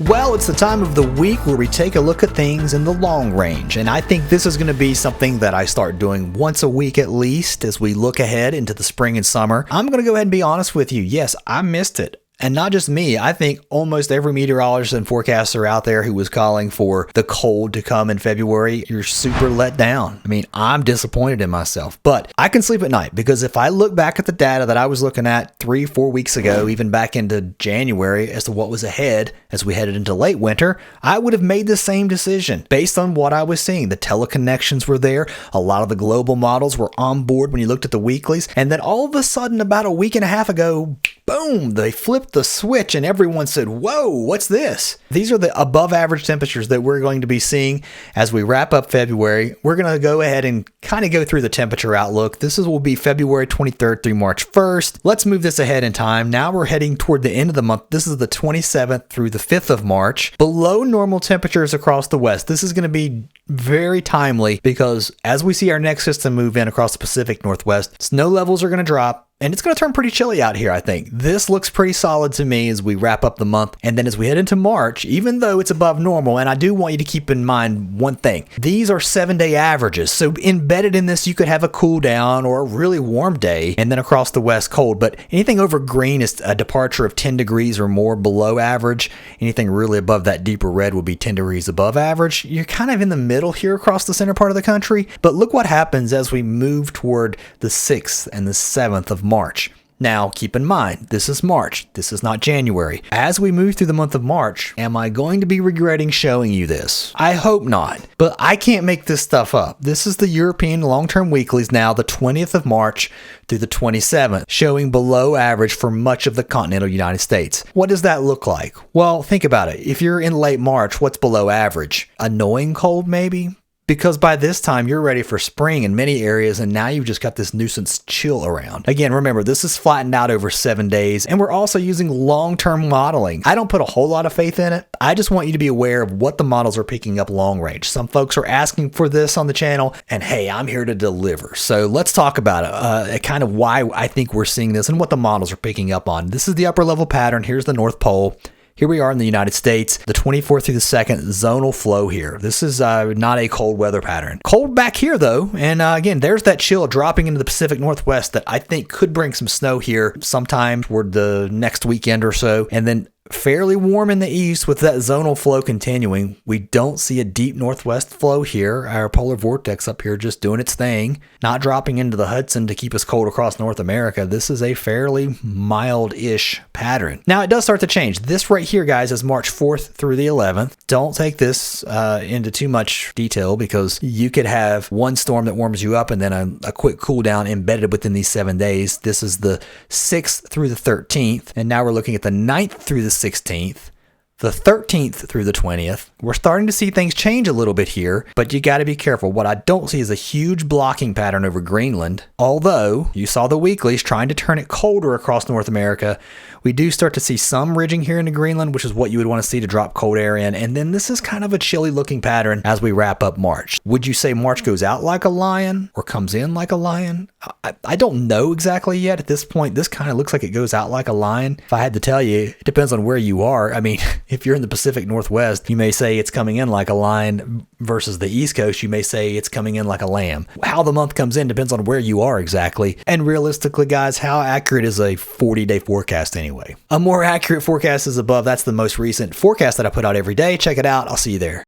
Well, it's the time of the week where we take a look at things in the long range, and I think this is going to be something that I start doing once a week at least as we look ahead into the spring and summer. I'm going to go ahead and be honest with you. Yes, I missed it. And not just me, I think almost every meteorologist and forecaster out there who was calling for the cold to come in February, you're super let down. I mean, I'm disappointed in myself, but I can sleep at night because if I look back at the data that I was looking at 3-4 weeks ago, even back into January as to what was ahead as we headed into late winter, I would have made the same decision based on what I was seeing. The teleconnections were there. A lot of the global models were on board when you looked at the weeklies. And then all of a sudden, about a week and a half ago, boom, they flipped the switch and everyone said, whoa, what's this? These are the above average temperatures that we're going to be seeing as we wrap up February. We're going to go ahead and kind of go through the temperature outlook. Will be February 23rd through March 1st. Let's move this ahead in time. Now we're heading toward the end of the month. This is the 27th through the 5th of March. Below normal temperatures across the West. This is going to be very timely because as we see our next system move in across the Pacific Northwest, snow levels are going to drop. And it's going to turn pretty chilly out here, I think. This looks pretty solid to me as we wrap up the month. And then as we head into March, even though it's above normal, and I do want you to keep in mind one thing. These are 7-day averages. So embedded in this, you could have a cool down or a really warm day, and then across the West, cold. But anything over green is a departure of 10 degrees or more below average. Anything really above that deeper red will be 10 degrees above average. You're kind of in the middle here across the center part of the country. But look what happens as we move toward the 6th and the 7th of March. Now, keep in mind, this is March. This is not January. As we move through the month of March, am I going to be regretting showing you this? I hope not, but I can't make this stuff up. This is the European long-term weeklies now, the 20th of March through the 27th, showing below average for much of the continental United States. What does that look like? Well, think about it. If you're in late March, what's below average? Annoying cold, maybe? Because by this time, you're ready for spring in many areas, and now you've just got this nuisance chill around. Again, remember, this is flattened out over 7 days, and we're also using long-term modeling. I don't put a whole lot of faith in it. I just want you to be aware of what the models are picking up long range. Some folks are asking for this on the channel, and hey, I'm here to deliver. So let's talk about it, kind of why I think we're seeing this and what the models are picking up on. This is the upper level pattern. Here's the North Pole. Here we are in the United States, the 24th through the 2nd, zonal flow here. This is not a cold weather pattern. Cold back here, though, and again, there's that chill dropping into the Pacific Northwest that I think could bring some snow here sometime toward the next weekend or so, and then fairly warm in the east with that zonal flow continuing. We don't see a deep northwest flow here. Our polar vortex up here just doing its thing, not dropping into the Hudson to keep us cold across North America. This is a fairly mild-ish pattern. Now, it does start to change. This right here, guys, is March 4th through the 11th. Don't take this into too much detail because you could have one storm that warms you up and then a quick cool down embedded within these 7 days. This is the 6th through the 13th, and now we're looking at the 9th through the 16th, the 13th through the 20th. We're starting to see things change a little bit here, but you got to be careful. What I don't see is a huge blocking pattern over Greenland. Although you saw the weeklies trying to turn it colder across North America, we do start to see some ridging here into Greenland, which is what you would want to see to drop cold air in. And then this is kind of a chilly looking pattern as we wrap up March. Would you say March goes out like a lion or comes in like a lion? I don't know exactly yet. At this point, this kind of looks like it goes out like a lion. If I had to tell you, it depends on where you are. I mean, if you're in the Pacific Northwest, you may say it's coming in like a lion versus the East Coast. You may say it's coming in like a lamb. How the month comes in depends on where you are exactly. And realistically, guys, how accurate is a 40-day forecast anyway? A more accurate forecast is above. That's the most recent forecast that I put out every day. Check it out. I'll see you there.